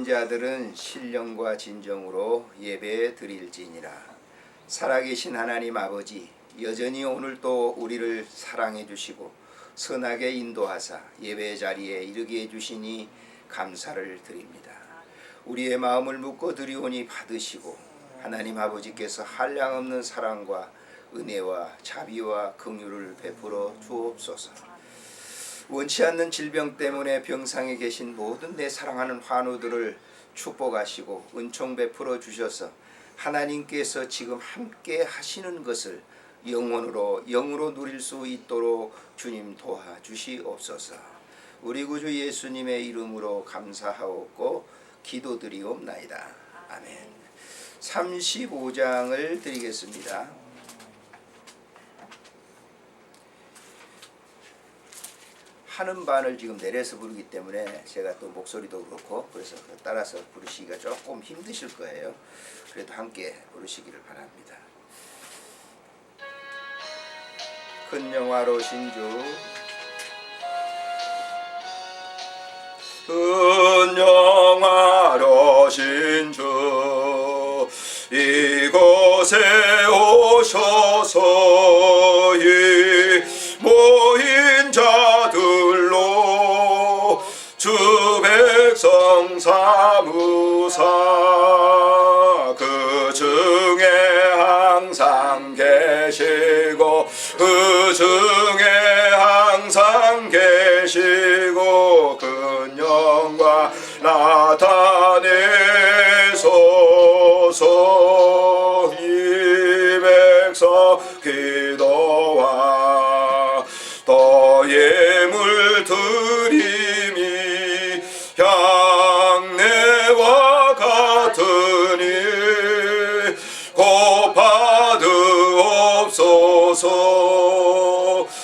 자들은 신령과 진정으로 예배 드릴지니라. 살아계신 하나님 아버지, 여전히 오늘도 우리를 사랑해 주시고 선하게 인도하사 예배 자리에 이르게 해주시니 감사를 드립니다. 우리의 마음을 묶어 드리오니 받으시고 하나님 아버지께서 한량없는 사랑과 은혜와 자비와 긍휼을 베풀어 주옵소서. 원치 않는 질병 때문에 병상에 계신 모든 내 사랑하는 환우들을 축복하시고 은총 베풀어 주셔서 하나님께서 지금 함께 하시는 것을 영으로 누릴 수 있도록 주님 도와주시옵소서. 우리 구주 예수님의 이름으로 감사하옵고 기도드리옵나이다. 아멘. 35장을 드리겠습니다. 하는 반을 지금 내려서 부르기 때문에 제가 또 목소리도 그렇고 그래서 따라서 부르시기가 조금 힘드실 거예요. 그래도 함께 부르시기를 바랍니다. 큰 영화로신 주, 큰 영화로신 주, 이곳에 오셔서 이 모인 자들로 주 백성 삼으사 그 중에 항상 계시고 그 중에 항상 계시고 큰 영광 나타내소서. 이 백성 기도와 또 예물 드림이 향내와 같으니 곧 받으옵소서.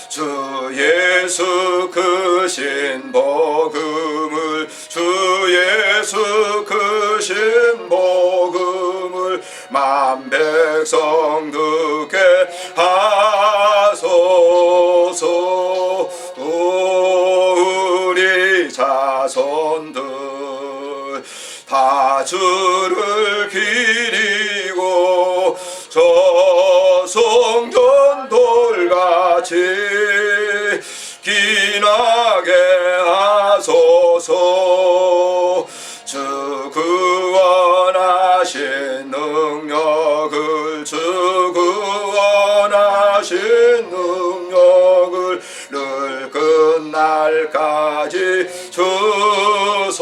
주 예수 크신 복음을 주 예수 크신 복음을 만 백성 듣게 하소서. 또 우리 자손들 다 주를 기리고 저 성전 돌같이 기나게 하소서. 주 구원하신 능력을 주 구원하신 능력을 늘 끝날까지 주소서.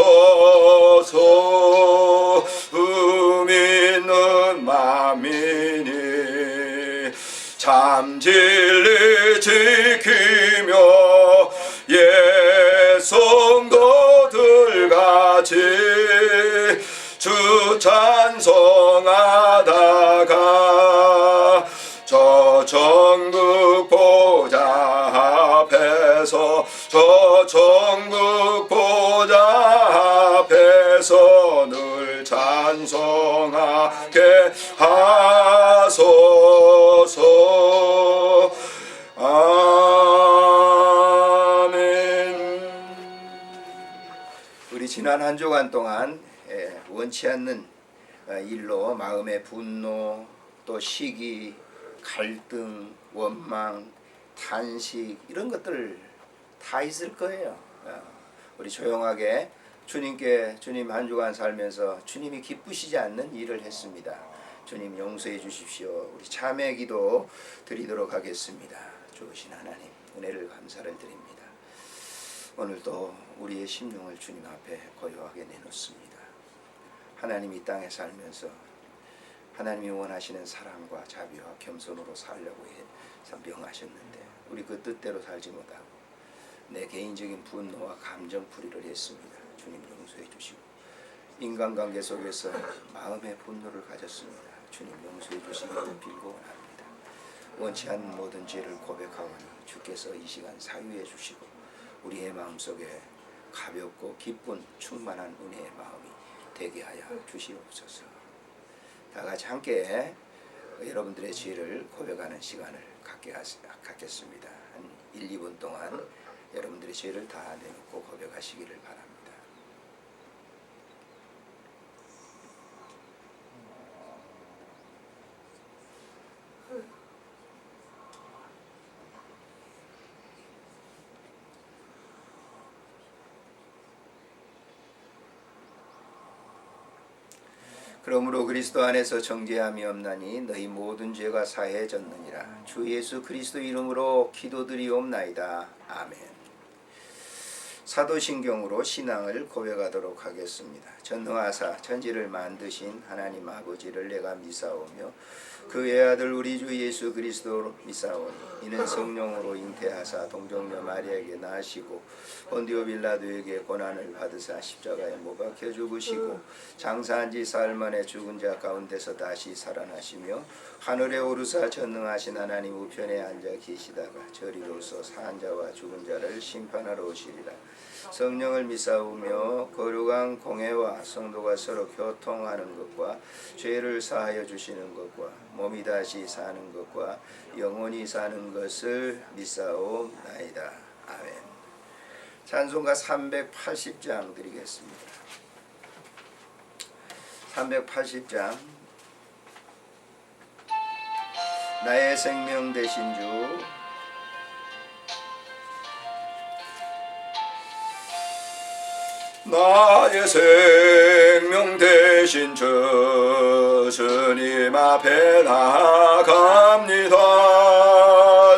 믿는 만민이 참 진리 지키며 옛 성도들같이 주 찬송하다가 저 천국 보좌 앞에서 저 천국 보좌 앞에서 늘 찬송하게 하소서. 아멘. 우리 지난 한 주간 동안 원치 않는 일로 마음의 분노, 또 시기, 갈등, 원망, 탄식 이런 것들 다 있을 거예요. 우리 조용하게 주님 한 주간 살면서 주님이 기쁘시지 않는 일을 했습니다. 주님 용서해 주십시오. 우리 참회 기도 드리도록 하겠습니다. 좋으신 하나님 은혜를 감사를 드립니다. 오늘도 우리의 심령을 주님 앞에 고요하게 내놓습니다. 하나님 이 땅에 살면서 하나님이 원하시는 사랑과 자비와 겸손으로 살려고 해서 명하셨는데 우리 그 뜻대로 살지 못하고 내 개인적인 분노와 감정풀이를 했습니다. 주님 용서해 주시고 인간관계 속에서 마음의 분노를 가졌습니다. 주님 용서해 주시기를 빌고 원합니다. 원치 않는 모든 죄를 고백하오니 주께서 이 시간 사유해 주시고 우리의 마음속에 가볍고 기쁜 충만한 은혜의 마음이 되게 하여 주시옵소서. 다 같이 함께 여러분들의 죄를 고백하는 시간을 갖겠습니다. 한 1, 2분 동안 여러분들의 죄를 다 내놓고 고백하시기를 바랍니다. 그러므로 그리스도 안에서 정죄함이 없나니 너희 모든 죄가 사해졌느니라. 주 예수 그리스도 이름으로 기도드리옵나이다. 아멘. 사도신경으로 신앙을 고백하도록 하겠습니다. 전능하사 천지를 만드신 하나님 아버지를 내가 미사오며 그 외아들 우리 주 예수 그리스도로 미사오니 이는 성령으로 잉태하사 동정녀 마리아에게 나시고 본디오 빌라도에게 고난을 받으사 십자가에 못 박혀 죽으시고 장사한 지 사흘 만에 죽은 자 가운데서 다시 살아나시며 하늘에 오르사 전능하신 하나님 우편에 앉아 계시다가 저리로서 사한 자와 죽은 자를 심판하러 오시리라. 성령을 미사오며 거룩한 공회와 성도가 서로 교통하는 것과 죄를 사하여 주시는 것과 몸이 다시 사는 것과 영원히 사는 것을 미사오나이다. 아멘. 찬송가 380장 드리겠습니다. 380장. 나의 생명 되신 주 나의 생명 되신 주 주님 앞에 나아갑니다.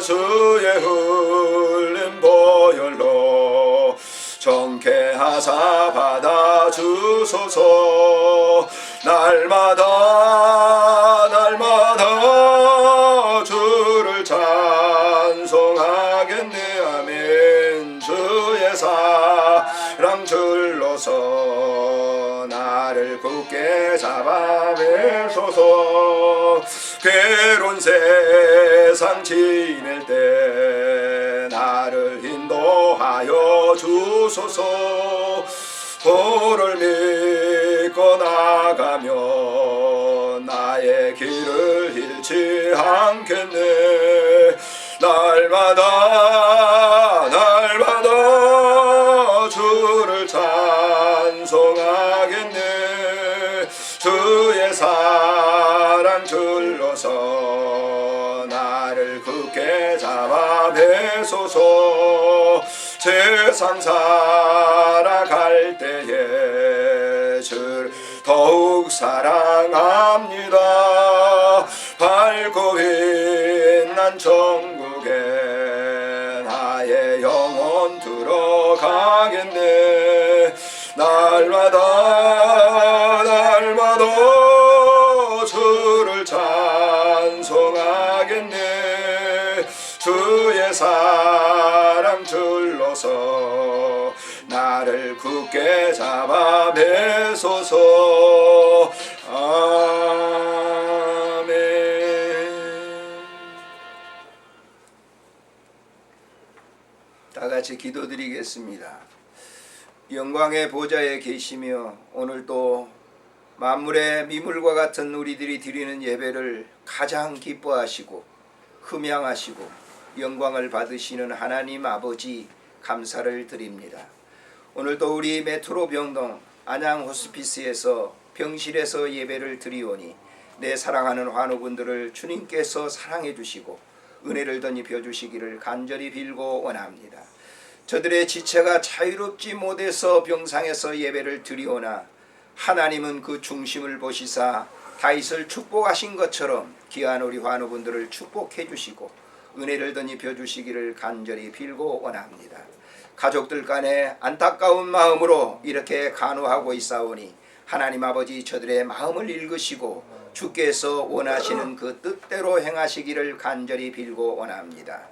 주의 흘린 보혈로 정케하사 받아주소서. 날마다 주를 찬송하겠네. 아멘. 주의 사랑 줄로서 나를 굳게 잡아내소서. 괴로운 세상 지낼 때 나를 인도하여 주소서. 도를 믿고 나가며 나의 길을 잃지 않겠네. 날마다 주를 찬송하겠네. 주의 사랑 줄로서 나를 굳게 잡아내소서. 세상 살아갈 때에 주를 더욱 사랑합니다. 밝고 빛난 천국에 나의 영혼 들어가겠네. 날마다 주를 찬송하겠네. 주의 사랑 줄로서 나를 굳게 잡아내소서. 아멘. 다 같이 기도드리겠습니다. 영광의 보좌에 계시며 오늘도 만물의 미물과 같은 우리들이 드리는 예배를 가장 기뻐하시고 흠양하시고 영광을 받으시는 하나님 아버지 감사를 드립니다. 오늘도 우리 메트로 병동 안양 호스피스에서 병실에서 예배를 드리오니 내 사랑하는 환우분들을 주님께서 사랑해 주시고 은혜를 덧입혀 주시기를 간절히 빌고 원합니다. 저들의 지체가 자유롭지 못해서 병상에서 예배를 드리오나 하나님은 그 중심을 보시사 다윗을 축복하신 것처럼 귀한 우리 환우분들을 축복해 주시고 은혜를 덧입혀 주시기를 간절히 빌고 원합니다. 가족들 간에 안타까운 마음으로 이렇게 간호하고 있사오니 하나님 아버지 저들의 마음을 읽으시고 주께서 원하시는 그 뜻대로 행하시기를 간절히 빌고 원합니다.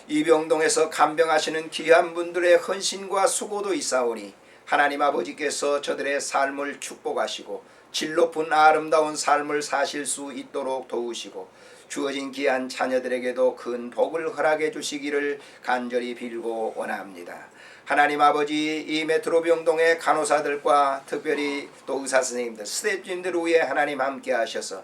이 병동에서 간병하시는 귀한 분들의 헌신과 수고도 있사오니 하나님 아버지께서 저들의 삶을 축복하시고 질 높은 아름다운 삶을 사실 수 있도록 도우시고 주어진 귀한 자녀들에게도 큰 복을 허락해 주시기를 간절히 빌고 원합니다. 하나님 아버지 이 메트로 병동의 간호사들과 특별히 또 의사 선생님들 스태프진들 위에 하나님 함께 하셔서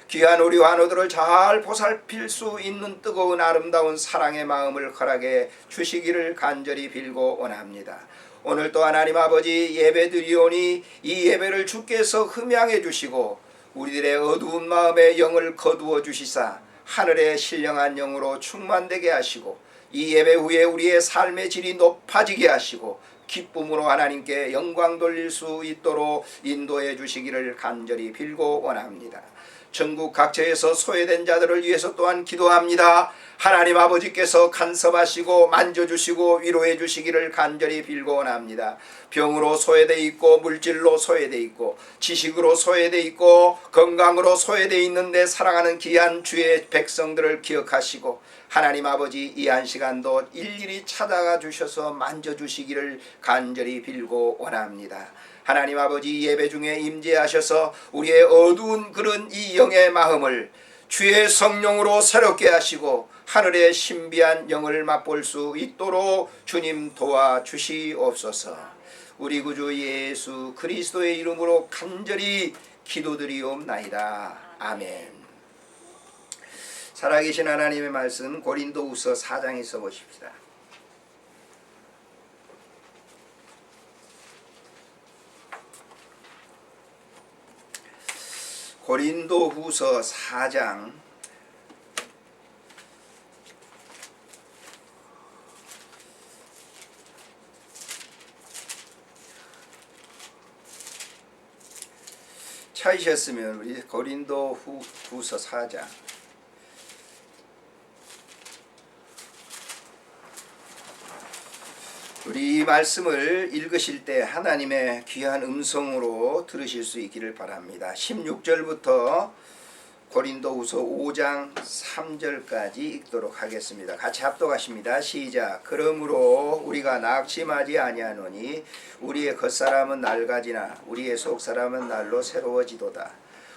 귀한 우리 환우들을 잘 보살필 수 있는 뜨거운 아름다운 사랑의 마음을 허락해 주시기를 간절히 빌고 원합니다. 오늘 또 하나님 아버지 예배 드리오니 이 예배를 주께서 흠양해 주시고 우리들의 어두운 마음의 영을 거두어 주시사 하늘의 신령한 영으로 충만되게 하시고 이 예배 후에 우리의 삶의 질이 높아지게 하시고 기쁨으로 하나님께 영광 돌릴 수 있도록 인도해 주시기를 간절히 빌고 원합니다. 전국 각처에서 소외된 자들을 위해서 또한 기도합니다. 하나님 아버지께서 간섭하시고 만져주시고 위로해 주시기를 간절히 빌고 원합니다. 병으로 소외되어 있고 물질로 소외되어 있고 지식으로 소외되어 있고 건강으로 소외되어 있는데 사랑하는 귀한 주의 백성들을 기억하시고 하나님 아버지 이 한 시간도 일일이 찾아가 주셔서 만져주시기를 간절히 빌고 원합니다. 하나님 아버지 예배 중에 임재하셔서 우리의 어두운 그런 이 영의 마음을 주의 성령으로 새롭게 하시고 하늘의 신비한 영을 맛볼 수 있도록 주님 도와주시옵소서. 우리 구주 예수 그리스도의 이름으로 간절히 기도드리옵나이다. 아멘. 살아계신 하나님의 말씀 고린도후서 4장에 써보십시다. 고린도후서 4장 '찾으셨으면 우리 고린도후서 4장 우리 이 말씀을 읽으실 때 하나님의 귀한 음성으로 들으실 수 있기를 바랍니다. 16절부터 고린도후서 5장 3절까지 읽도록 하겠습니다. 같이 합독하십니다. 시작. 그러므로 우리가 낙심하지 아니하노니 우리의 겉사람은 낡아지나 우리의 속사람은 날로 새로워지도다.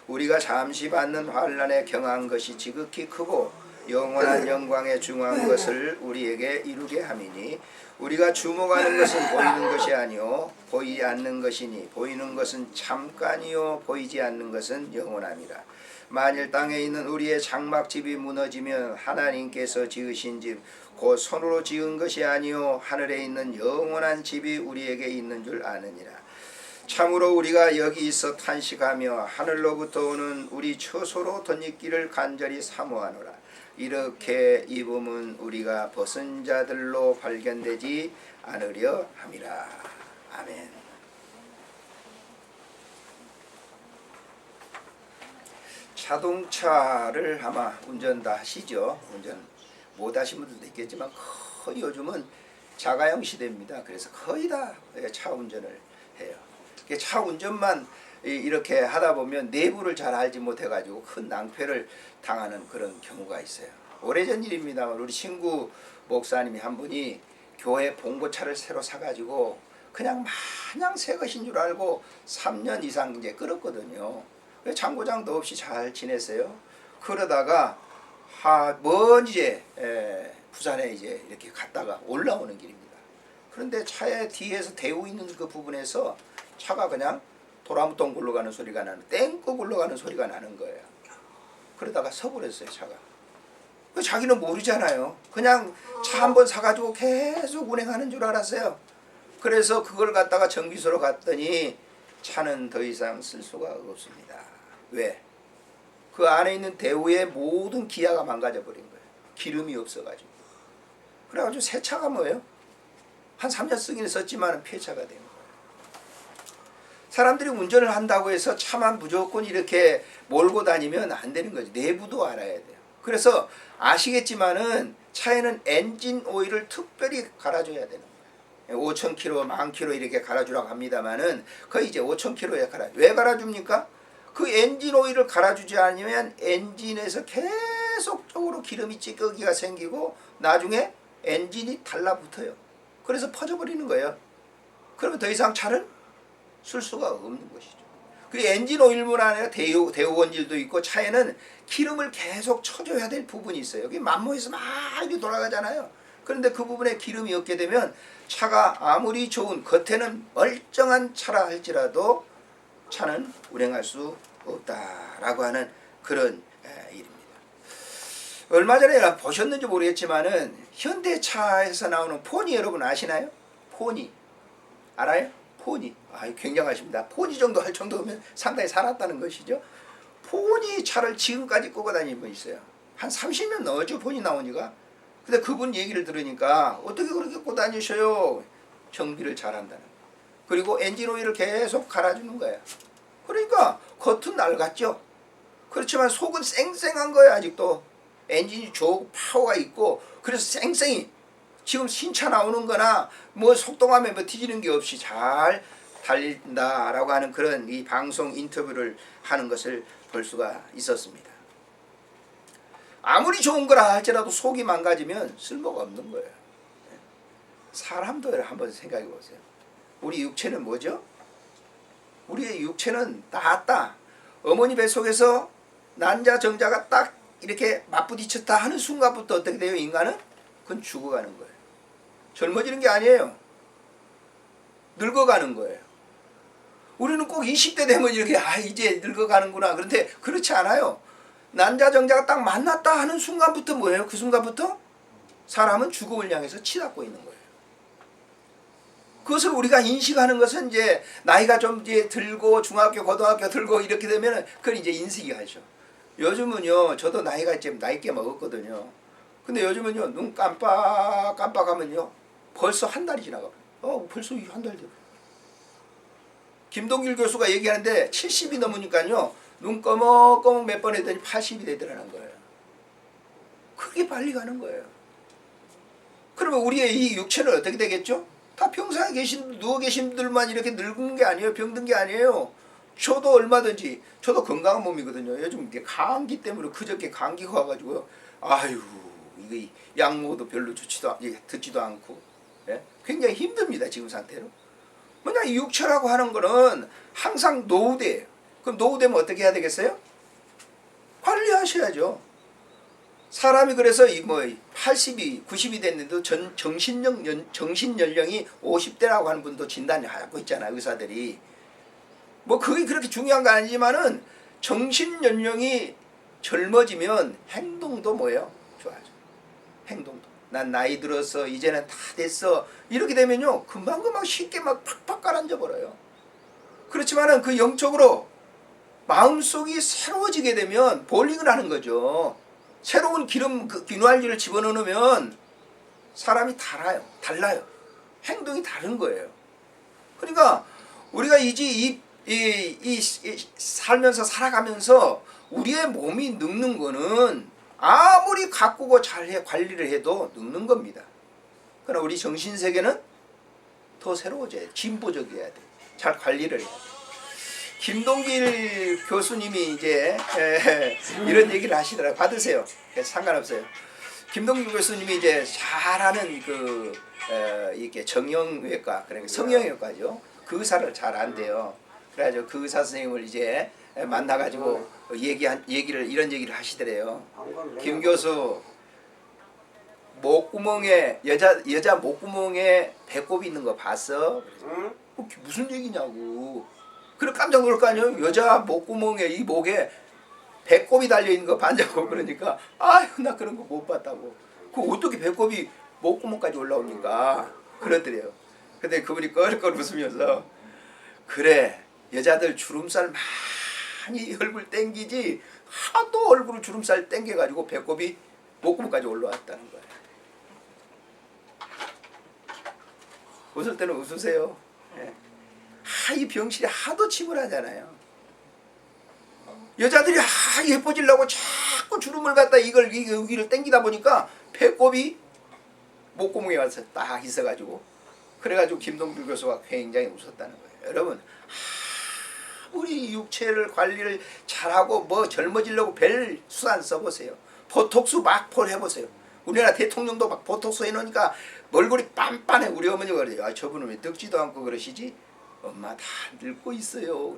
우리가 잠시 받는 환난에 경한 것이 지극히 크고 영원한 영광에 중한 것을 우리에게 이루게 함이니 우리가 주목하는 것은 보이는 것이 아니요 보이지 않는 것이니 보이는 것은 잠깐이요 보이지 않는 것은 영원함이라. 만일 땅에 있는 우리의 장막집이 무너지면 하나님께서 지으신 집 곧 손으로 지은 것이 아니요 하늘에 있는 영원한 집이 우리에게 있는 줄 아느니라. 참으로 우리가 여기 있어 탄식하며 하늘로부터 오는 우리 처소로 덧입기를 간절히 사모하노라. 이렇게 입음은 우리가 벗은 자들로 발견되지 않으려 함이라. 아멘. 자동차를 아마 운전 다 하시죠. 운전 못 하신 분들도 있겠지만 거의 요즘은 자가용 시대입니다. 그래서 거의 다 차 운전을 해요. 차 운전만 이렇게 하다 보면 내부를 잘 알지 못해가지고 큰 낭패를 당하는 그런 경우가 있어요. 오래전 일입니다만 우리 친구 목사님이 한 분이 교회 봉고차를 새로 사가지고 그냥 마냥 새 것인 줄 알고 3년 이상 이제 끌었거든요. 장고장도 없이 잘 지냈어요. 그러다가 먼 이제 부산에 이제 이렇게 갔다가 올라오는 길입니다. 그런데 차의 뒤에서 대우 있는 그 부분에서 차가 그냥 도라무통 굴러가는 소리가 나는 땡꺼 굴러가는 소리가 나는 거예요. 그러다가 서버렸어요. 차가. 자기는 모르잖아요. 그냥 차 한 번 사가지고 계속 운행하는 줄 알았어요. 그래서 그걸 갖다가 정비소로 갔더니 차는 더 이상 쓸 수가 없습니다. 왜? 그 안에 있는 대우의 모든 기아가 망가져버린 거예요. 기름이 없어가지고. 그래가지고 새 차가 뭐예요? 한 3년 쓰긴 썼지만 폐차가 된 거예요. 사람들이 운전을 한다고 해서 차만 무조건 이렇게 몰고 다니면 안 되는 거죠. 내부도 알아야 돼요. 그래서 아시겠지만은 차에는 엔진 오일을 특별히 갈아줘야 되는 거예요. 5,000km, 10,000km 이렇게 갈아주라고 합니다만은 거의 이제 5,000km에 왜 갈아줍니까? 그 엔진 오일을 갈아주지 않으면 엔진에서 계속적으로 기름이 찌꺼기가 생기고 나중에 엔진이 달라붙어요. 그래서 퍼져버리는 거예요. 그러면 더 이상 차를 쓸 수가 없는 것이죠. 그 엔진 오일뿐 아니라 대우 원질도 있고 차에는 기름을 계속 쳐줘야 될 부분이 있어요. 여기 만모에서 막 이렇게 돌아가잖아요. 그런데 그 부분에 기름이 없게 되면 차가 아무리 좋은 겉에는 멀쩡한 차라 할지라도 차는 운행할 수 없다라고 하는 그런 일입니다. 얼마 전에 보셨는지 모르겠지만은 현대차에서 나오는 포니 여러분 아시나요? 포니 알아요? 포니. 굉장하십니다. 포니 정도 할 정도면 상당히 살았다는 것이죠. 포니 차를 지금까지 끄고 다니는 분 있어요. 한 30년 넘었죠. 포니 나오니까. 근데 그분 얘기를 들으니까 어떻게 그렇게 끄고 다니셔요? 정비를 잘한다는 거예요. 그리고 엔진 오일을 계속 갈아주는 거예요. 그러니까 겉은 낡았죠. 그렇지만 속은 쌩쌩한 거예요. 아직도 엔진이 좋고 파워가 있고, 그래서 쌩쌩이 지금 신차 나오는 거나 뭐 속도감에 뭐 뒤지는 게 없이 잘 달린다라고 하는 그런 이 방송 인터뷰를 하는 것을 볼 수가 있었습니다. 아무리 좋은 거라 할지라도 속이 망가지면 쓸모가 없는 거예요. 사람도 한번 생각해 보세요. 우리 육체는 뭐죠? 우리의 육체는 낫다. 어머니 뱃속에서 난자 정자가 딱 이렇게 맞부딪혔다 하는 순간부터 어떻게 돼요? 인간은? 그건 죽어가는 거예요. 젊어지는 게 아니에요. 늙어가는 거예요. 우리는 꼭 20대 되면 이렇게 이제 늙어가는구나. 그런데 그렇지 않아요. 난자 정자가 딱 만났다 하는 순간부터 뭐예요? 그 순간부터 사람은 죽음을 향해서 치닫고 있는 거예요. 그것을 우리가 인식하는 것은 이제 나이가 좀 이제 들고 중학교, 고등학교 들고 이렇게 되면 그걸 이제 인식이 하죠. 요즘은요, 저도 나이가 좀 나이 꽤 먹었거든요. 근데 요즘은요, 눈 깜빡하면요, 벌써 한 달이 지나가. 벌써 한 달 됐어. 김동길 교수가 얘기하는데 70이 넘으니까요, 눈 꺼먹꺼먹 몇 번 했더니 80이 되더라는 거예요. 그게 빨리 가는 거예요. 그러면 우리의 이 육체는 어떻게 되겠죠? 다 평상에 누워 계신 분들만 이렇게 늙은 게 아니에요. 병든 게 아니에요. 저도 얼마든지, 저도 건강한 몸이거든요. 요즘 이게 감기 때문에 그저께 감기가 와가지고, 아유, 이거 약 먹어도 별로 듣지도 않고, 예? 굉장히 힘듭니다. 지금 상태로. 뭐냐, 이 육체라고 하는 거는 항상 노후돼요. 그럼 노후되면 어떻게 해야 되겠어요? 관리하셔야죠. 사람이 그래서 80이 90이 됐는데도 정신 연령이 50대라고 하는 분도 진단을 하고 있잖아요. 의사들이. 뭐 그게 그렇게 중요한 거 아니지만은 정신 연령이 젊어지면 행동도 뭐예요? 좋아져. 행동도. 난 나이 들어서 이제는 다 됐어. 이렇게 되면요, 금방 쉽게 막 팍팍 가라앉아 버려요. 그렇지만은 그 영적으로 마음속이 새로워지게 되면 볼링을 하는 거죠. 새로운 기름알기를 집어넣으면 사람이 달라요. 행동이 다른 거예요. 그러니까 우리가 살면서 살아가면서 우리의 몸이 늙는 거는 아무리 가꾸고 잘 관리를 해도 늙는 겁니다. 그러나 우리 정신세계는 더 새로워져야 돼. 진보적이어야 돼. 잘 관리를 해야 돼. 김동길 교수님이 이제 이런 얘기를 하시더라고요. 받으세요. 상관없어요. 김동길 교수님이 이제 잘하는 이렇게 정형외과, 그러니까 성형외과죠. 그 의사를 잘 안돼요. 그래가지고 그 의사 선생님을 이제 만나가지고 이런 얘기를 하시더래요. 김 교수, 목구멍에 여자 목구멍에 배꼽이 있는 거 봤어? 무슨 얘기냐고. 그래 깜짝 놀랄 거 아니에요. 여자 목구멍에 이 목에 배꼽이 달려있는 거 봤냐고. 그러니까 아유 나 그런 거 못 봤다고. 그 어떻게 배꼽이 목구멍까지 올라옵니까? 그러더래요. 근데 그분이 껄껄 웃으면서 그래 여자들 주름살 많이 얼굴 땡기지 하도 얼굴을 주름살 땡겨가지고 배꼽이 목구멍까지 올라왔다는 거예요. 웃을 때는 웃으세요. 예. 이 병실이 하도 침을 하잖아요. 여자들이 예뻐지려고 자꾸 주름을 갖다 여기를 당기다 보니까 배꼽이 목구멍에 와서 딱 있어가지고 그래가지고 김동길 교수가 굉장히 웃었다는 거예요. 여러분 우리 육체를 관리를 잘하고 뭐 젊어지려고 별 수단 써보세요. 보톡스 막 해보세요. 우리나라 대통령도 막 보톡스 해놓으니까 얼굴이 빤빤해. 우리 어머니가 그래요. 저분은 왜 늙지도 않고 그러시지? 엄마 다 늙고 있어요.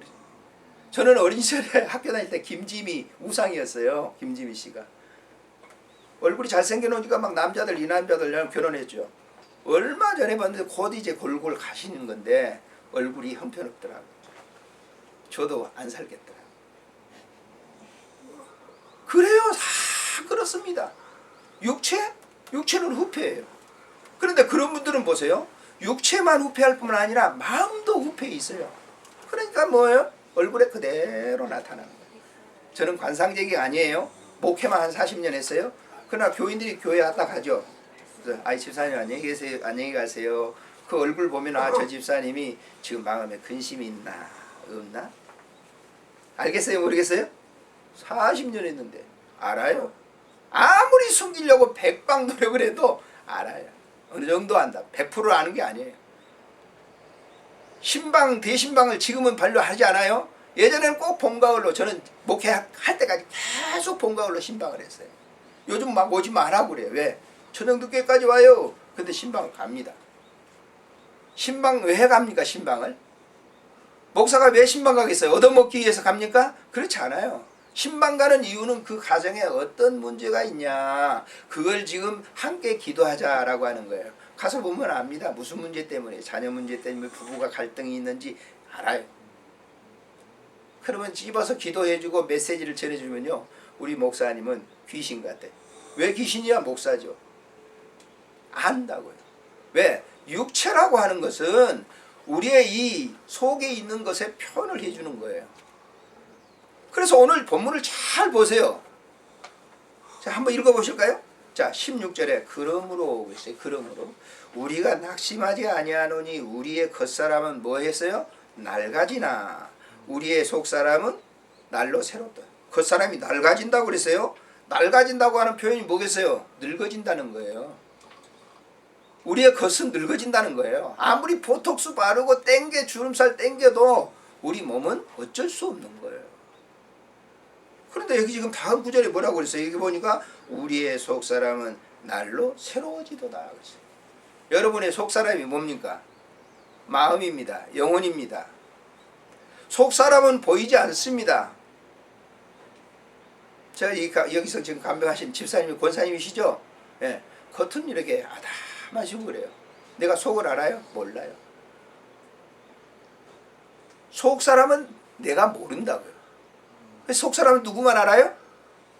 저는 어린 시절에 학교 다닐 때 김지미 우상이었어요. 김지미 씨가. 얼굴이 잘생겨 놓으니까 막 남자들 이 남자들 결혼했죠. 얼마 전에 봤는데 곧 이제 골골 가시는 건데 얼굴이 형편없더라고요. 저도 안 살겠더라고요. 그래요. 다 그렇습니다. 육체는 후패예요. 그런데 그런 분들은 보세요. 육체만 후패할 뿐만 아니라 마음도 후패에 있어요. 그러니까 뭐예요? 얼굴에 그대로 나타나는 거예요. 저는 관상제기가 아니에요. 목회만 한 40년 했어요. 그러나 교인들이 교회 왔다 가죠. 그래서 집사님 안녕히 계세요. 안녕히 가세요. 그 얼굴 보면 아, 저 집사님이 지금 마음에 근심이 있나 없나? 알겠어요? 모르겠어요? 40년 했는데 알아요. 아무리 숨기려고 백방 노력을 해도 알아요. 어느 정도 안다. 100% 아는 게 아니에요. 신방 대신방을 지금은 별로 하지 않아요. 예전에는 꼭 봄가을로 저는 목회할 때까지 계속 봄가을로 신방을 했어요. 요즘 막 오지 말라고 그래요. 왜? 저녁늦게까지 와요. 근데 신방을 갑니다. 신방 왜 갑니까? 신방을? 목사가 왜 신방 가겠어요? 얻어먹기 위해서 갑니까? 그렇지 않아요. 신방 가는 이유는 그 가정에 어떤 문제가 있냐, 그걸 지금 함께 기도하자라고 하는 거예요. 가서 보면 압니다. 무슨 문제 때문에, 자녀 문제 때문에 부부가 갈등이 있는지 알아요. 그러면 집어서 기도해주고 메시지를 전해주면요, 우리 목사님은 귀신 같아. 왜 귀신이야? 목사죠. 안다고요. 왜? 육체라고 하는 것은 우리의 이 속에 있는 것에 표현을 해주는 거예요. 그래서 오늘 본문을 잘 보세요. 자, 한번 읽어보실까요? 자, 16절에 그러므로 있어요. 그러므로 우리가 낙심하지 아니하노니 우리의 겉사람은 뭐 했어요? 낡아지나 우리의 속사람은 날로 새롭다. 겉사람이 낡아진다고 그랬어요. 낡아진다고 하는 표현이 뭐겠어요? 늙어진다는 거예요. 우리의 겉은 늙어진다는 거예요. 아무리 보톡스 바르고 땡겨 주름살 땡겨도 우리 몸은 어쩔 수 없는 거예요. 그런데 여기 지금 다음 구절에 뭐라고 그랬어요? 여기 보니까 우리의 속사람은 날로 새로워지도다 그랬어요. 여러분의 속사람이 뭡니까? 마음입니다. 영혼입니다. 속사람은 보이지 않습니다. 제가 여기서 지금 감명하신 집사님이 권사님이시죠? 예, 겉은 이렇게 아담하시고 그래요. 내가 속을 알아요? 몰라요. 속사람은 내가 모른다고요. 속사람은 누구만 알아요?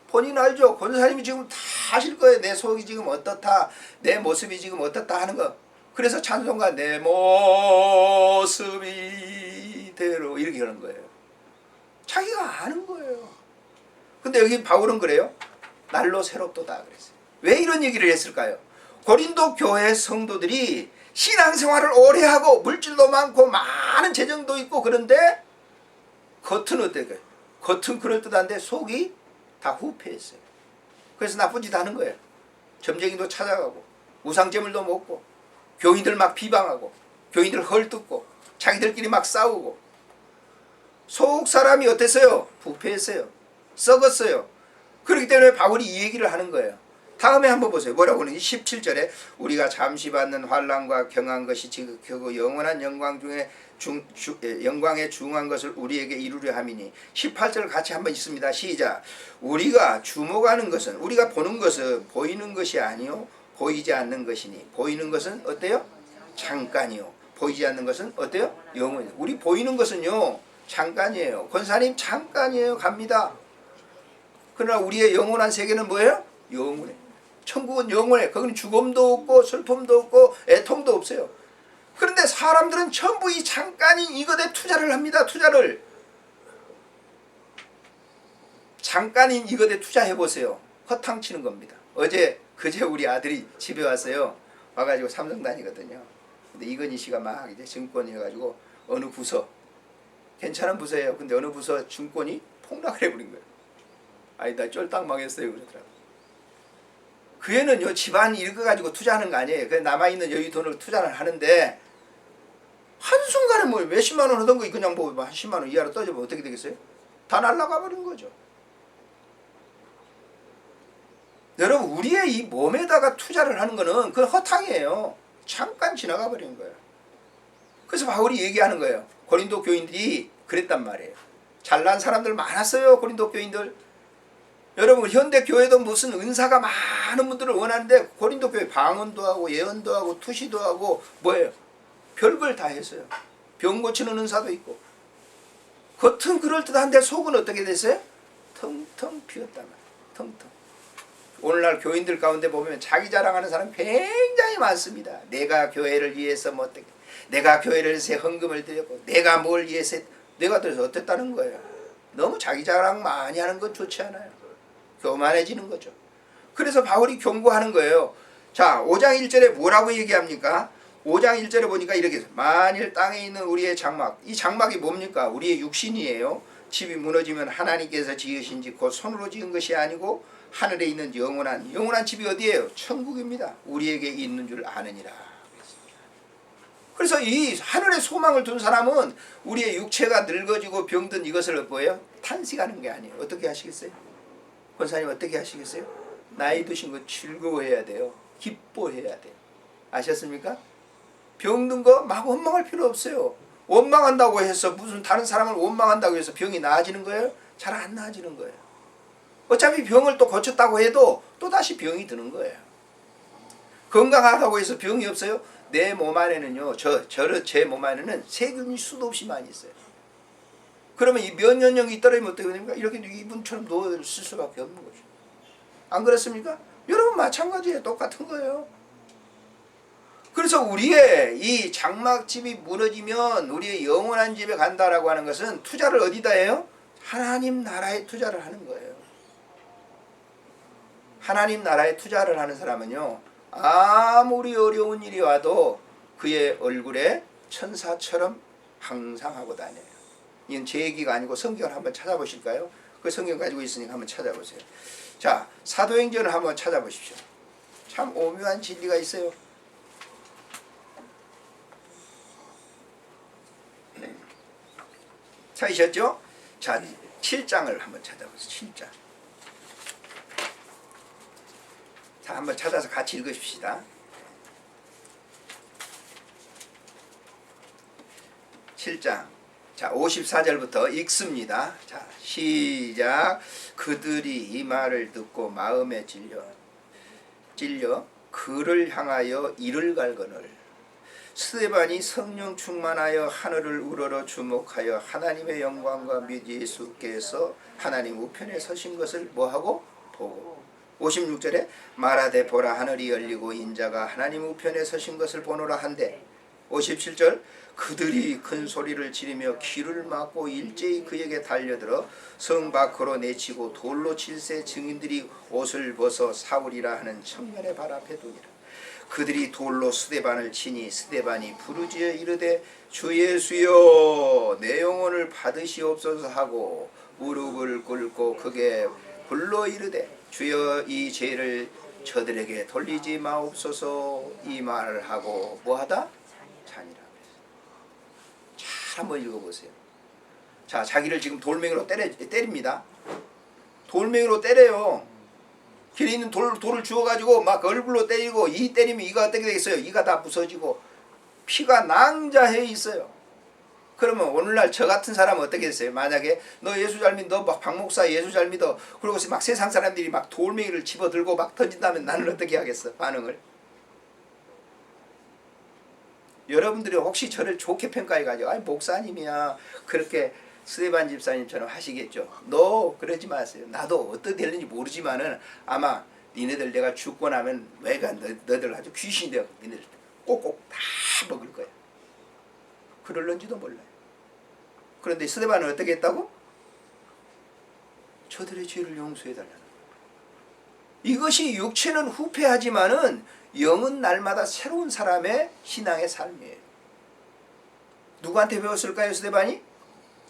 본인 알죠. 권사님이 지금 다 아실 거예요. 내 속이 지금 어떻다, 내 모습이 지금 어떻다 하는 거. 그래서 찬송가 내 모습이 이대로 이렇게 하는 거예요. 자기가 아는 거예요. 근데 여기 바울은 그래요. 날로 새롭도다 그랬어요. 왜 이런 얘기를 했을까요? 고린도 교회 성도들이 신앙생활을 오래 하고 물질도 많고 많은 재정도 있고 그런데 겉은 어때요? 겉은 그럴듯한데 속이 다 후패했어요. 그래서 나쁜 짓 하는 거예요. 점쟁이도 찾아가고 우상제물도 먹고 교인들 막 비방하고 교인들 헐뜯고 자기들끼리 막 싸우고 속 사람이 어땠어요? 부패했어요. 썩었어요. 그렇기 때문에 바울이 이 얘기를 하는 거예요. 다음에 한번 보세요. 뭐라고 하는지 17절에 우리가 잠시 받는 환난과 경한 것이 지극하고 영원한 영광 중에 영광에 중한 것을 우리에게 이루려 함이니 18절 같이 한번 있습니다. 시작. 우리가 주목하는 것은 우리가 보는 것은 보이는 것이 아니요 보이지 않는 것이니 보이는 것은 어때요? 잠깐이요. 보이지 않는 것은 어때요? 영원이요. 우리 보이는 것은요 잠깐이에요. 권사님 잠깐이에요. 갑니다. 그러나 우리의 영원한 세계는 뭐예요? 영원해. 천국은 영원해. 거기는 죽음도 없고 슬픔도 없고 애통도 없어요. 그런데 사람들은 전부 이 잠깐인 이것에 투자를 합니다. 투자를. 잠깐인 이것에 투자해보세요. 허탕치는 겁니다. 그제 우리 아들이 집에 왔어요. 와가지고 삼성 다니거든요. 근데 이건희 씨가 막 이제 증권이 해가지고 어느 부서 괜찮은 부서예요. 근데 어느 부서 증권이 폭락을 해버린 거예요. 아니 나 쫄딱 망했어요 그러더라고. 그 애는요 집안 읽어가지고 투자하는 거 아니에요. 그냥 남아있는 여유 돈을 투자를 하는데 한순간에 뭐 몇십만 원 하던 거 그냥 뭐 한 10만 원 이하로 떠져보면 어떻게 되겠어요? 다 날아가 버린 거죠. 여러분 우리의 이 몸에다가 투자를 하는 거는 그건 허탕이에요. 잠깐 지나가 버리는 거예요. 그래서 바울이 얘기하는 거예요. 고린도 교인들이 그랬단 말이에요. 잘난 사람들 많았어요. 고린도 교인들. 여러분 현대 교회도 무슨 은사가 많은 분들을 원하는데 고린도 교회 방언도 하고 예언도 하고 투시도 하고 뭐예요? 별걸 다 했어요. 병 고치는 은사도 있고. 겉은 그럴듯한데 속은 어떻게 됐어요? 텅텅 비었단 말이에요. 텅텅. 오늘날 교인들 가운데 보면 자기 자랑하는 사람 굉장히 많습니다. 내가 교회를 위해서 뭐 어떻게, 내가 교회를 위해서 헌금을 드렸고 내가 뭘 위해서 내가 그래서 어땠다는 거예요. 너무 자기 자랑 많이 하는 건 좋지 않아요. 교만해지는 거죠. 그래서 바울이 경고하는 거예요. 자 5장 1절에 뭐라고 얘기합니까? 5장 1절에 보니까 이렇게 해서 만일 땅에 있는 우리의 장막, 이 장막이 뭡니까? 우리의 육신이에요. 집이 무너지면 하나님께서 지으신 집 곧 손으로 지은 것이 아니고 하늘에 있는 영원한 집이 어디예요? 천국입니다. 우리에게 있는 줄 아느니라. 그래서 이 하늘의 소망을 둔 사람은 우리의 육체가 늙어지고 병든 이것을 뭐예요? 탄식하는 게 아니에요. 어떻게 하시겠어요? 권사님 어떻게 하시겠어요? 나이 드신 거 즐거워해야 돼요. 기뻐해야 돼요. 아셨습니까? 병든 거 막 원망할 필요 없어요. 원망한다고 해서 무슨 다른 사람을 원망한다고 해서 병이 나아지는 거예요? 잘 안 나아지는 거예요. 어차피 병을 또 고쳤다고 해도 또 다시 병이 드는 거예요. 건강하다고 해서 병이 없어요? 내 몸 안에는요, 제 몸 안에는 세균이 수도 없이 많이 있어요. 그러면 이 면역력이 떨어지면 어떻게 됩니까? 이렇게 이분처럼 누워있을 수밖에 없는 거죠. 안 그렇습니까? 여러분 마찬가지예요. 똑같은 거예요. 그래서 우리의 이 장막집이 무너지면 우리의 영원한 집에 간다라고 하는 것은 투자를 어디다 해요? 하나님 나라에 투자를 하는 거예요. 하나님 나라에 투자를 하는 사람은요, 아무리 어려운 일이 와도 그의 얼굴에 천사처럼 항상 하고 다녀요. 이건 제 얘기가 아니고 성경을 한번 찾아보실까요? 그 성경 가지고 있으니까 한번 찾아보세요. 자, 사도행전을 한번 찾아보십시오. 참 오묘한 진리가 있어요. 찾으셨죠? 자, 7장을 한번 찾아보세요. 7장. 자, 한번 찾아서 같이 읽으십시다. 7장. 자, 54절부터 읽습니다. 자, 시작. 그들이 이 말을 듣고 마음에 찔려 그를 향하여 이를 갈거늘 스데반이 성령 충만하여 하늘을 우러러 주목하여 하나님의 영광과 및 예수께서 하나님 우편에 서신 것을 뭐하고? 보고 56절에 말하되 보라 하늘이 열리고 인자가 하나님 우편에 서신 것을 보노라 한데 57절 그들이 큰 소리를 지르며 귀를 막고 일제히 그에게 달려들어 성 밖으로 내치고 돌로 칠세 증인들이 옷을 벗어 사울이라 하는 청년의 발 앞에 두니라. 그들이 돌로 스데반을 치니 스데반이 부르짖어 이르되 주 예수여 내 영혼을 받으시옵소서 하고 무릎을 꿇고 그게 불러 이르되 주여 이 죄를 저들에게 돌리지 마옵소서 이 말을 하고 뭐하다? 잔이라. 잘 한번 읽어보세요. 자, 자기를 지금 돌멩이로 때립니다. 돌멩이로 때려요. 길에 있는 돌을 주워가지고 막 얼굴로 때리고 이 때리면 이가 어떻게 되겠어요? 이가 다 부서지고 피가 낭자해 있어요. 그러면 오늘날 저 같은 사람은 어떻게 됐어요? 만약에 너 예수 잘 믿어, 너 박 목사 예수 잘 믿어, 그러고 막 세상 사람들이 막 돌멩이를 집어들고 막 던진다면 나는 어떻게 하겠어? 반응을. 여러분들이 혹시 저를 좋게 평가해가지고 아니 목사님이야 그렇게 스데반 집사님처럼 하시겠죠. 너 그러지 마세요. 나도 어떻게 되는지 모르지만은 아마 니네들 내가 죽고 나면 내가 너들 아주 귀신이 되어 니네들 꼭꼭 다 먹을 거야. 그럴런지도 몰라요. 그런데 스데반은 어떻게 했다고? 저들의 죄를 용서해달라는 거예요. 이것이 육체는 후패하지만은 영은 날마다 새로운 사람의 신앙의 삶이에요. 누구한테 배웠을까요, 스데반이?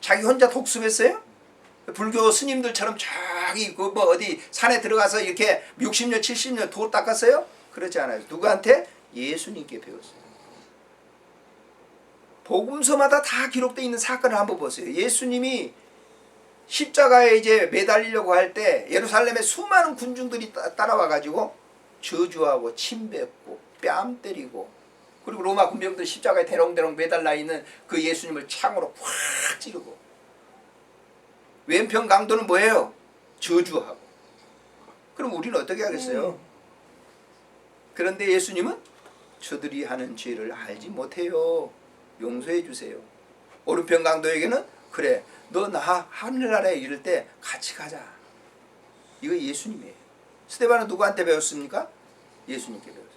자기 혼자 독습했어요? 불교 스님들처럼 자기 뭐 어디 산에 들어가서 이렇게 60년, 70년 돌 닦았어요? 그렇지 않아요. 누구한테? 예수님께 배웠어요. 복음서마다 다 기록되어 있는 사건을 한번 보세요. 예수님이 십자가에 이제 매달리려고 할 때 예루살렘에 수많은 군중들이 따라와 가지고 저주하고 침뱉고 뺨 때리고 그리고 로마 군병들 십자가에 대롱대롱 매달려 있는 그 예수님을 창으로 확 찌르고 왼편 강도는 뭐예요? 저주하고. 그럼 우리는 어떻게 하겠어요? 그런데 예수님은 저들이 하는 죄를 알지 못해요. 용서해 주세요. 오른편 강도에게는 그래 너 나 하늘나라에 이를 때 같이 가자. 이거 예수님이에요. 스데반은 누구한테 배웠습니까? 예수님께 배웠어요.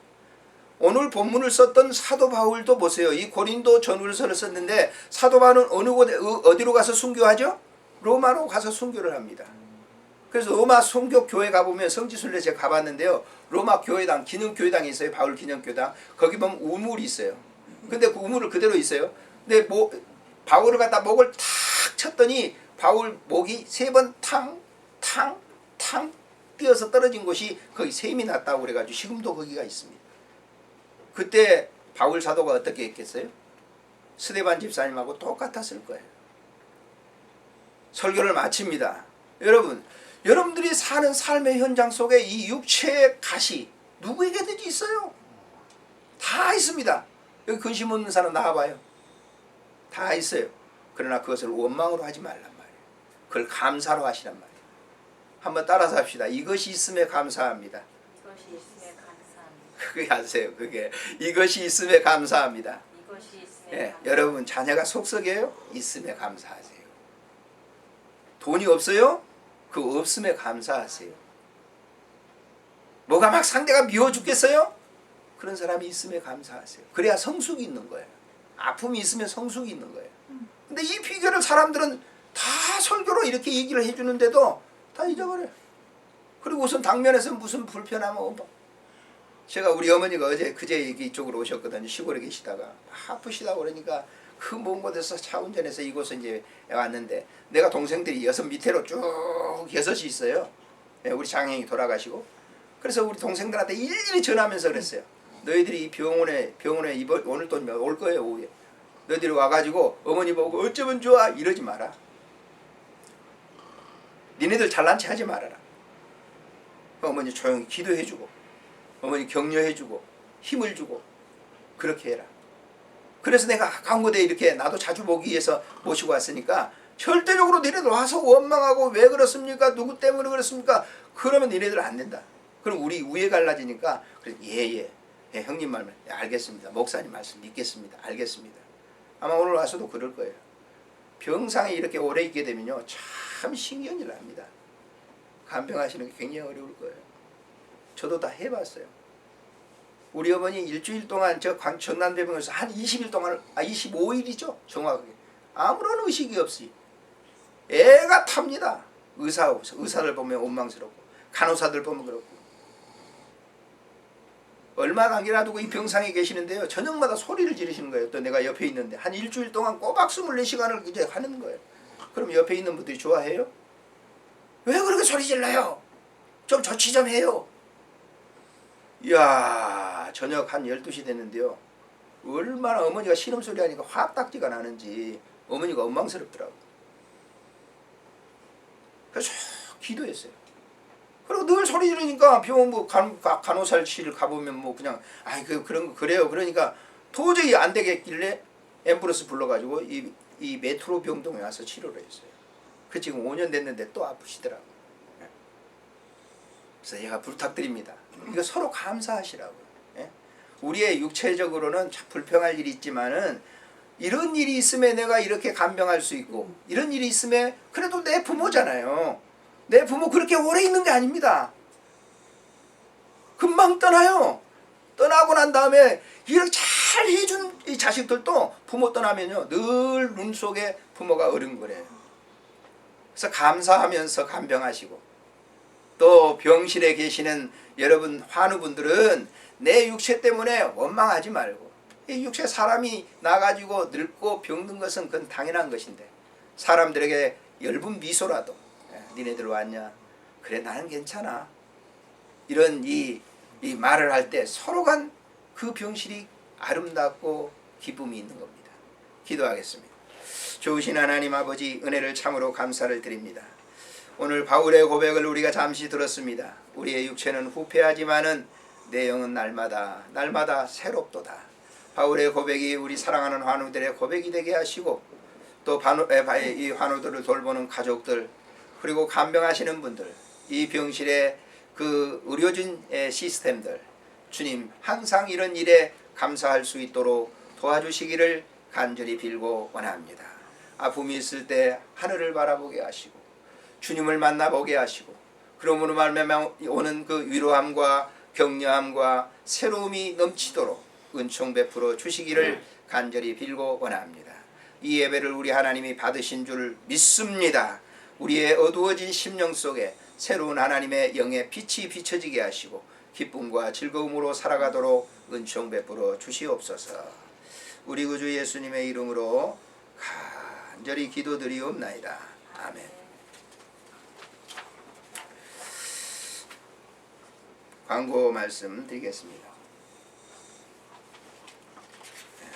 오늘 본문을 썼던 사도 바울도 보세요. 이 고린도 전후서를 썼는데 사도 바울은 어디로 가서 순교하죠? 로마로 가서 순교를 합니다. 그래서 로마 성교 교회 가보면 성지순례 제가 가봤는데요. 로마 교회당 기념교회당이 있어요. 바울 기념교회당. 거기 보면 우물이 있어요. 근데 그 우물을 그대로 있어요. 근데 뭐 바울을 갖다 목을 탁 쳤더니 바울 목이 3번 탕 뛰어서 떨어진 곳이 거기 샘이 났다고 그래가지고 지금도 거기가 있습니다. 그때 바울 사도가 어떻게 했겠어요? 스데반 집사님하고 똑같았을 거예요. 설교를 마칩니다. 여러분들이 사는 삶의 현장 속에 이 육체의 가시 누구에게든지 있어요. 다 있습니다. 여기 근심 없는 사람 나와봐요. 다 있어요. 그러나 그것을 원망으로 하지 말란 말이에요. 그걸 감사로 하시란 말이에요. 한번 따라서 합시다. 이것이 있음에 감사합니다. 이것이 있음에 감사합니다. 그게 하세요. 그게 이것이 있음에 감사합니다. 이것이 있음에 예, 감사합니다. 여러분 자녀가 속썩여요? 있음에 감사하세요. 돈이 없어요? 그 없음에 감사하세요. 뭐가 막 상대가 미워 죽겠어요? 그런 사람이 있음에 감사하세요. 그래야 성숙이 있는 거예요. 아픔이 있으면 성숙이 있는 거예요. 근데 이 비결을 사람들은 다 설교로 이렇게 얘기를 해주는데도 다 잊어버려요. 그리고 우선 당면에서 무슨 불편하면 제가 우리 어머니가 그제 이쪽으로 오셨거든요. 시골에 계시다가 아프시다고 그러니까 그 먼 곳에서 차 운전해서 이곳에 이제 왔는데 내가 동생들이 6 밑으로 쭉 6이 있어요. 우리 장형이 돌아가시고 그래서 우리 동생들한테 일일이 전화하면서 그랬어요. 너희들이 이 병원에 오늘 또 올 거예요. 오후에. 너희들이 와가지고 어머니 보고 어쩌면 좋아 이러지 마라. 니네들 잘난 체 하지 말아라. 어머니 조용히 기도해주고 어머니 격려해주고 힘을 주고 그렇게 해라. 그래서 내가 강고대에 이렇게 나도 자주 보기 위해서 모시고 왔으니까 절대적으로 니네들 와서 원망하고 왜 그렇습니까? 누구 때문에 그렇습니까? 그러면 니네들 안 된다. 그럼 우리 우애 갈라지니까 그래서 예, 형님 말만 알겠습니다. 목사님 말씀 믿겠습니다. 알겠습니다. 아마 오늘 와서도 그럴 거예요. 병상에 이렇게 오래 있게 되면요 참 신기한 일을 합니다. 간병하시는 게 굉장히 어려울 거예요. 저도 다 해봤어요. 우리 어머니 일주일 동안 저 전남대병원에서 한 20일 동안 25일이죠 정확하게 아무런 의식이 없이 애가 탑니다. 의사들 보면 원망스럽고 간호사들 보면 그렇고 얼마 관계나 두고 이 병상에 계시는데요 저녁마다 소리를 지르시는 거예요. 또 내가 옆에 있는데 한 일주일 동안 꼬박 24시간을 이제 하는 거예요. 그럼 옆에 있는 분들이 좋아해요? 왜 그렇게 소리 질러요? 좀 조치 좀 해요. 이야 저녁 한 12시 됐는데요 얼마나 어머니가 신음소리 하니까 화딱지가 나는지 어머니가 원망스럽더라고. 그래서 기도했어요. 그리고 늘 소리 지르니까 병원 뭐 간호사실 가보면 뭐 그냥 그런 거 그래요. 그러니까 도저히 안 되겠길래 앰뷸런스 불러가지고 이 메트로 병동에 와서 치료를 했어요. 그 지금 5년 됐는데 또 아프시더라고. 그래서 제가 부탁드립니다. 이거 서로 감사하시라고요. 우리의 육체적으로는 불평할 일이 있지만은 이런 일이 있으면 내가 이렇게 간병할 수 있고 이런 일이 있으면 그래도 내 부모잖아요. 내 부모 그렇게 오래 있는 게 아닙니다. 금방 떠나요. 떠나고 난 다음에 이렇게 잘 해준 이 자식들도 부모 떠나면요 늘 눈 속에 부모가 어른거려요. 그래서 감사하면서 간병하시고 또 병실에 계시는 여러분 환우분들은 내 육체 때문에 원망하지 말고 이 육체 사람이 나가지고 늙고 병든 것은 그건 당연한 것인데 사람들에게 엷은 미소라도 니네들 왔냐? 그래 나는 괜찮아. 이런 이 말을 할 때 서로 간 그 병실이 아름답고 기쁨이 있는 겁니다. 기도하겠습니다. 좋으신 하나님 아버지 은혜를 참으로 감사를 드립니다. 오늘 바울의 고백을 우리가 잠시 들었습니다. 우리의 육체는 후패하지만은 내 영은 날마다 새롭도다. 바울의 고백이 우리 사랑하는 환우들의 고백이 되게 하시고 또 이 환우들을 돌보는 가족들 그리고 간병하시는 분들 이 병실의 그 의료진 시스템들 주님 항상 이런 일에 감사할 수 있도록 도와주시기를 간절히 빌고 원합니다. 아픔이 있을 때 하늘을 바라보게 하시고 주님을 만나보게 하시고 그러므로 말미암아 오는 그 위로함과 격려함과 새로움이 넘치도록 은총 베풀어 주시기를 간절히 빌고 원합니다. 이 예배를 우리 하나님이 받으신 줄 믿습니다. 우리의 어두워진 심령 속에 새로운 하나님의 영의 빛이 비춰지게 하시고 기쁨과 즐거움으로 살아가도록 은총 베풀어 주시옵소서. 우리 구주 예수님의 이름으로 간절히 기도드리옵나이다. 아멘. 광고 말씀 드리겠습니다.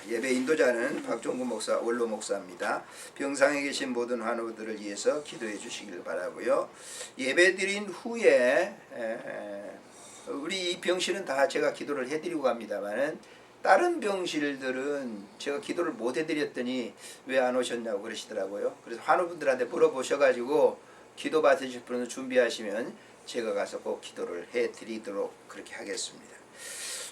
예배 인도자는 박종구 목사, 원로 목사입니다. 병상에 계신 모든 환우들을 위해서 기도해 주시길 바라고요. 예배 드린 후에 우리 이 병실은 다 제가 기도를 해드리고 갑니다만은 다른 병실들은 제가 기도를 못 해드렸더니 왜 안 오셨냐고 그러시더라고요. 그래서 환우분들한테 물어보셔가지고 기도 받으실 분은 준비하시면 제가 가서 꼭 기도를 해드리도록 그렇게 하겠습니다.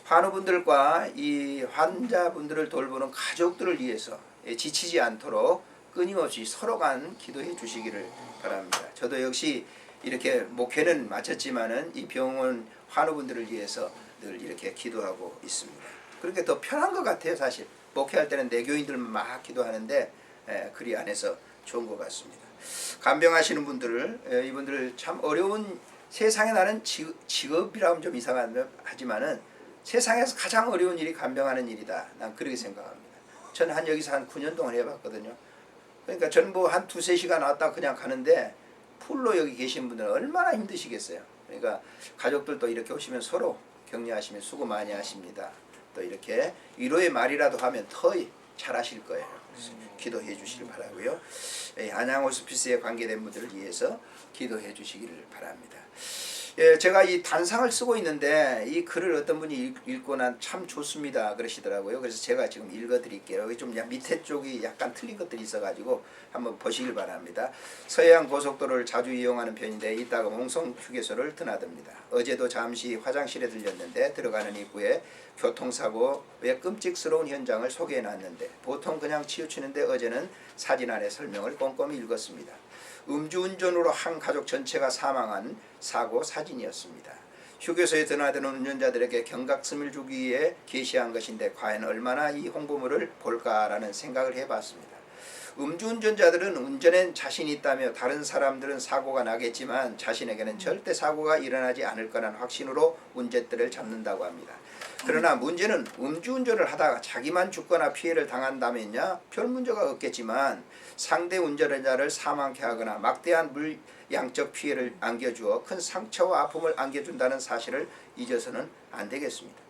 환우분들과 이 환자분들을 돌보는 가족들을 위해서 지치지 않도록 끊임없이 서로 간 기도해 주시기를 바랍니다. 저도 역시 이렇게 목회는 마쳤지만은 이 병원 환우분들을 위해서 늘 이렇게 기도하고 있습니다. 그렇게 더 편한 것 같아요. 사실 목회할 때는 내교인들만 막 기도하는데 그리 안 해서 좋은 것 같습니다. 간병하시는 분들, 이분들 참 어려운, 세상에 나는 직업이라 하면 좀 이상하지만은 세상에서 가장 어려운 일이 간병하는 일이다. 난 그렇게 생각합니다. 저는 여기서 한 9년 동안 해봤거든요. 그러니까 저는 뭐 한 2-3시간 왔다 그냥 가는데 풀로 여기 계신 분들은 얼마나 힘드시겠어요. 그러니까 가족들도 이렇게 오시면 서로 격려하시면 수고 많이 하십니다. 또 이렇게 위로의 말이라도 하면 더 잘하실 거예요. 기도해 주시길 바라고요. 안양 호스피스에 관계된 분들을 위해서 기도해 주시기를 바랍니다. 제가 이 단상을 쓰고 있는데 이 글을 어떤 분이 읽고 난 참 좋습니다 그러시더라고요. 그래서 제가 지금 읽어 드릴게요. 여기 좀 밑에 쪽이 약간 틀린 것들이 있어가지고 한번 보시길 바랍니다. 서해안 고속도로를 자주 이용하는 편인데 이따가 몽송 휴게소를 드나듭니다. 어제도 잠시 화장실에 들렸는데 들어가는 입구에 교통사고의 끔찍스러운 현장을 소개해놨는데 보통 그냥 치우치는데 어제는 사진 안에 설명을 꼼꼼히 읽었습니다. 음주운전으로 한 가족 전체가 사망한 사고 사진이었습니다. 휴게소에 드나드는 운전자들에게 경각심을 주기 위해 게시한 것인데 과연 얼마나 이 홍보물을 볼까라는 생각을 해봤습니다. 음주운전자들은 운전엔 자신이 있다며 다른 사람들은 사고가 나겠지만 자신에게는 절대 사고가 일어나지 않을 거란 확신으로 운전대를 잡는다고 합니다. 그러나 문제는 음주운전을 하다가 자기만 죽거나 피해를 당한다면야 별 문제가 없겠지만 상대 운전자를 사망케 하거나 막대한 물양적 피해를 안겨주어 큰 상처와 아픔을 안겨준다는 사실을 잊어서는 안 되겠습니다.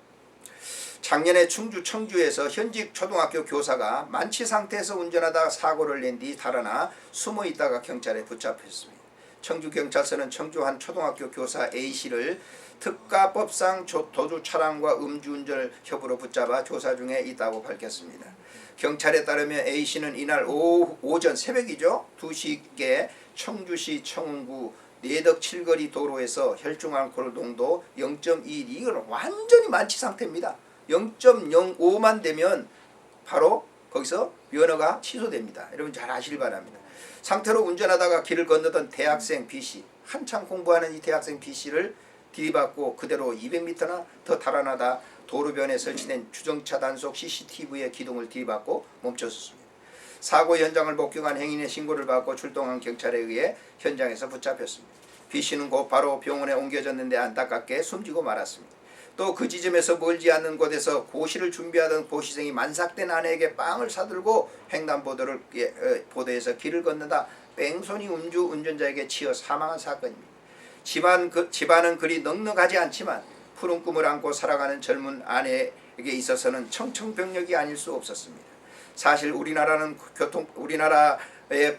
작년에 청주에서 현직 초등학교 교사가 만취 상태에서 운전하다가 사고를 낸 뒤 달아나 숨어 있다가 경찰에 붙잡혔습니다. 청주경찰서는 청주 한 초등학교 교사 A씨를 특가법상 도주 차량과 음주운전을 협으로 붙잡아 조사 중에 있다고 밝혔습니다. 경찰에 따르면 A씨는 이날 오전 새벽이죠. 2시께 청주시 청운구 내덕 칠거리 도로에서 혈중 알코올 농도 0.21, 이건 완전히 만취 상태입니다. 0.05만 되면 바로 거기서 면허가 취소됩니다. 여러분 잘 아시길 바랍니다. 상태로 운전하다가 길을 건너던 대학생 B씨, 한창 공부하는 이 대학생 B씨를 들이받고 그대로 200m나 더 달아나다 도로변에 설치된 주정차 단속 CCTV의 기둥을 들이받고 멈췄습니다. 사고 현장을 목격한 행인의 신고를 받고 출동한 경찰에 의해 현장에서 붙잡혔습니다. B씨는 곧바로 병원에 옮겨졌는데 안타깝게 숨지고 말았습니다. 또 그 지점에서 멀지 않는 곳에서 고시를 준비하던 보시생이 만삭된 아내에게 빵을 사들고 횡단보도에서 길을 건너다 뺑소니 운전자에게 치여 사망한 사건입니다. 집안은 그리 넉넉하지 않지만 푸른 꿈을 안고 살아가는 젊은 아내에게 있어서는 청천벽력이 아닐 수 없었습니다. 사실 우리나라의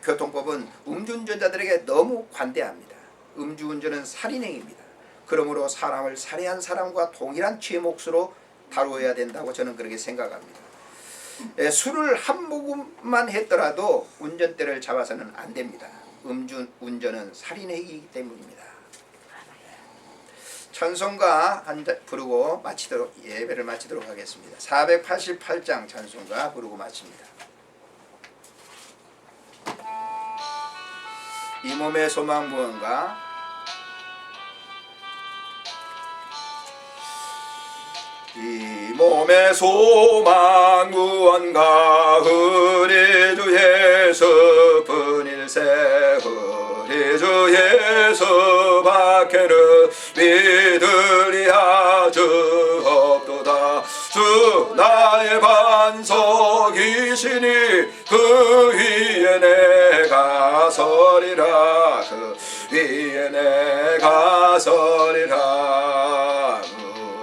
교통법은 음주운전자들에게 너무 관대합니다. 음주운전은 살인행위입니다. 그러므로 사람을 살해한 사람과 동일한 죄 몫으로 다루어야 된다고 저는 그렇게 생각합니다. 술을 한 모금만 했더라도 운전대를 잡아서는 안 됩니다. 음주운전은 살인행위이기 때문입니다. 찬송가 한 장 부르고 예배를 마치도록 하겠습니다. 488장 찬송가 부르고 마칩니다. 이 몸의 소망 무언가. 이 몸의 소망 무언가 우리 주 예수 분일세 우리 주 예수 밖에는 믿으리 하주 없도다. 주 나의 반석이시니 그 위에 내가 서리라. 그 위에 내가 서리라.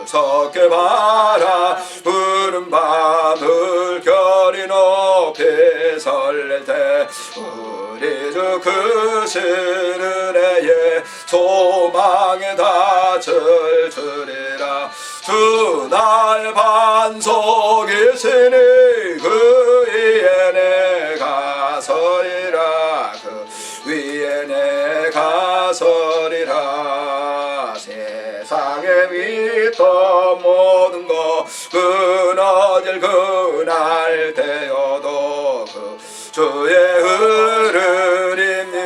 무섭게 바라 푸른 밤을 결이 높이 설렐 때 우리 주 크시는 애의 소망에 닿을 주리라. 주 나의 반석이시니 그 위에 내가 서리라. 그 위에 내가 서리라. 세상에 믿던 모든 것 끊어질 그날 되어도 그 주의 흐름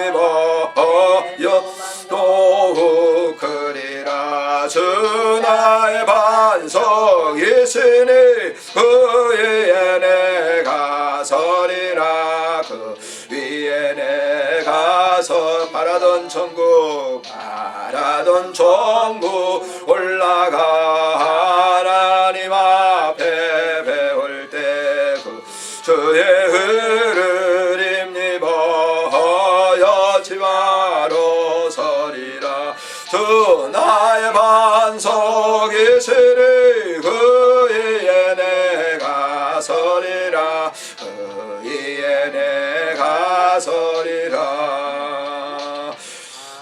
입어여 더욱 크리라. 주 나의 반석이시니 그 위에 내가 서리라. 그 위에 내가 서 바라던 천국 바라던 천국 올라가 하나님 앞에 배울 때 그 주의 흐름 입어여 지바로 서리라. 주 나의 반석이시니 그 위에 내가 서리라. 그 위에 내가 서리라.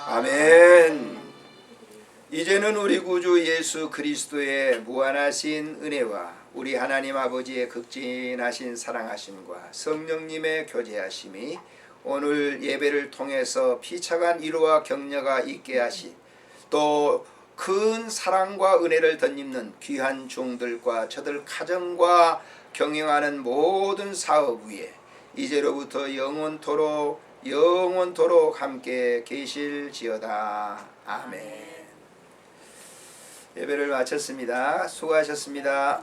아멘. 이제는 우리 구주 예수 그리스도의 무한하신 은혜와 우리 하나님 아버지의 극진하신 사랑하심과 성령님의 교제하심이 오늘 예배를 통해서 피차간 위로와 격려가 있게 하시, 또 큰 사랑과 은혜를 덧입는 귀한 종들과 저들 가정과 경영하는 모든 사업 위에 이제로부터 영원토록 함께 계실지어다. 아멘. 예배를 마쳤습니다. 수고하셨습니다.